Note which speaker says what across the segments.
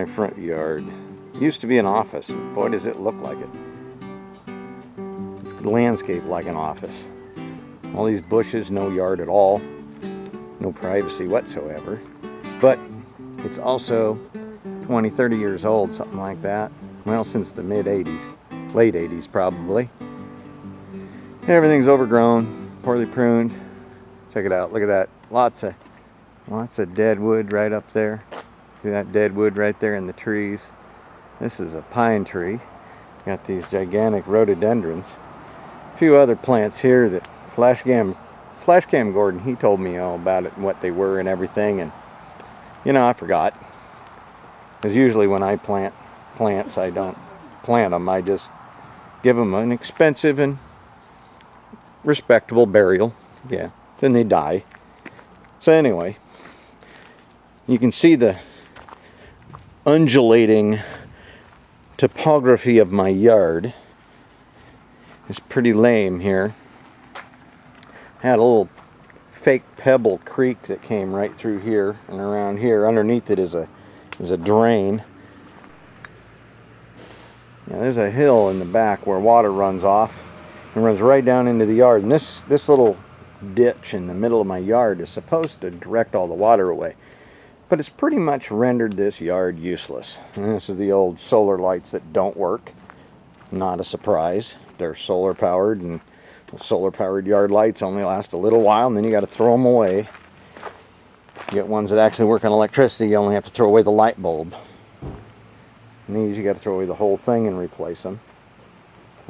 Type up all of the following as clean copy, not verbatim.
Speaker 1: my front yard. It used to be an office. Boy, does it look like it. It's landscaped like an office. All these bushes, no yard at all. No privacy whatsoever. But it's also 20, 30 years old, something like that. Well, since the mid-80s. Late 80s, probably. Everything's overgrown, poorly pruned. Check it out. Look at that. Lots of dead wood right up there. See that dead wood right there in the trees? This is a pine tree. Got these gigantic rhododendrons. A few other plants here that Flashcam Gordon, he told me all about it and what they were and everything, and you know, I forgot. Because usually when I plant plants, I don't plant them. I just give them an expensive and respectable burial. Yeah, then they die. So anyway, you can see the undulating topography of my yard. It's pretty lame here. I had a little fake pebble creek that came right through here and around here. Underneath it is a drain. Now, there's a hill in the back where water runs off and runs right down into the yard. And this little ditch in the middle of my yard is supposed to direct all the water away. But it's pretty much rendered this yard useless. And this is the old solar lights that don't work. Not a surprise. They're solar powered, and solar powered yard lights only last a little while, and then you got to throw them away. You get ones that actually work on electricity, you only have to throw away the light bulb. And these you got to throw away the whole thing and replace them.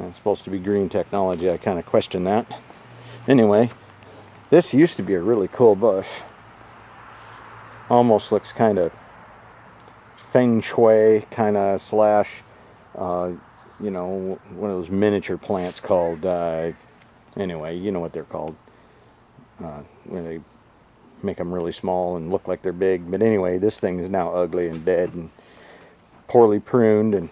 Speaker 1: And it's supposed to be green technology. I kind of question that. Anyway, this used to be a really cool bush. Almost looks kind of feng shui kind of slash, you know, one of those miniature plants called, anyway, you know what they're called. When they make them really small and look like they're big. But anyway, this thing is now ugly and dead and poorly pruned, and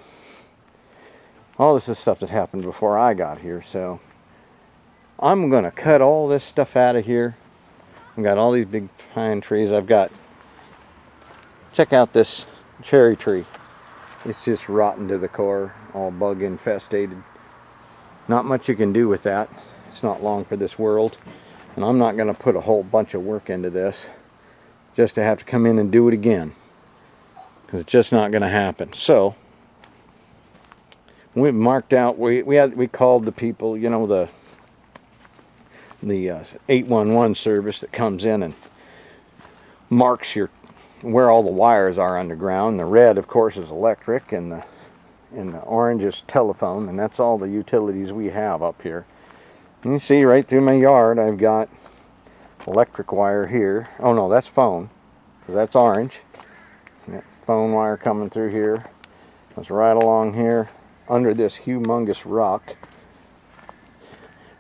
Speaker 1: all this is stuff that happened before I got here. So I'm going to cut all this stuff out of here. I've got all these big pine trees. I've got, check out this cherry tree. It's just rotten to the core, all bug infestated. Not much you can do with that. It's not long for this world. And I'm not going to put a whole bunch of work into this just to have to come in and do it again. Because it's just not going to happen. So we marked out, we called the people, you know, the 811 service that comes in and marks where all the wires are underground. The red, of course, is electric, and the orange is telephone, and that's all the utilities we have up here. And you see right through my yard, I've got electric wire here. Oh no, that's phone, so that's orange. Got phone wire coming through here. That's right along here, under this humongous rock,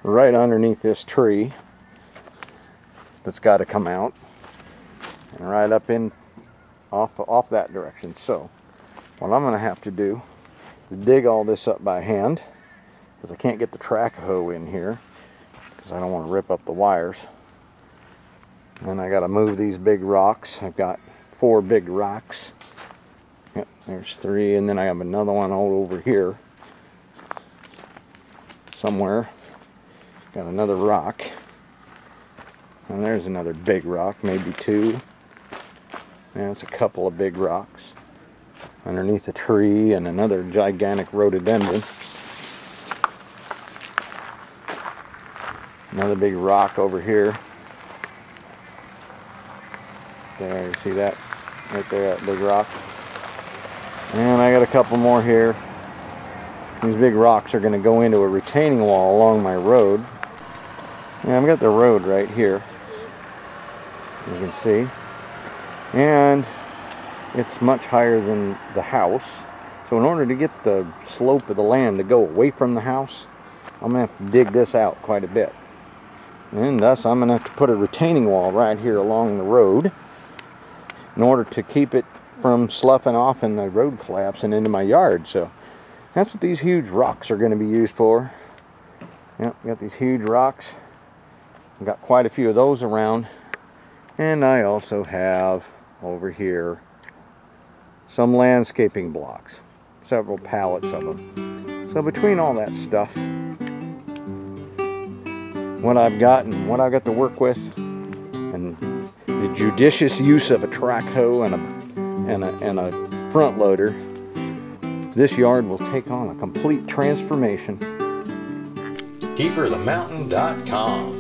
Speaker 1: right underneath this tree that's got to come out, and right up in off that direction. So what I'm going to have to do is dig all this up by hand, because I can't get the track hoe in here because I don't want to rip up the wires. And I got to move these big rocks. I've got 4 big rocks. Yep, there's 3, and then I have another one all over here somewhere. Got another rock, and there's another big rock, maybe 2. And it's a couple of big rocks underneath a tree, and another gigantic rhododendron. Another big rock over here. There, you see that? Right there, that big rock. And I got a couple more here. These big rocks are going to go into a retaining wall along my road. And I've got the road right here, you can see. And it's much higher than the house. So in order to get the slope of the land to go away from the house, I'm going to have to dig this out quite a bit. And thus I'm going to have to put a retaining wall right here along the road in order to keep it from sloughing off and the road collapsing into my yard. So that's what these huge rocks are going to be used for. Yep, got these huge rocks. I've got quite a few of those around. And I also have over here some landscaping blocks, several pallets of them. So between all that stuff, what I've got and what I've got to work with, and the judicious use of a track hoe and a front loader, this yard will take on a complete transformation.
Speaker 2: Keeperofthemountain.com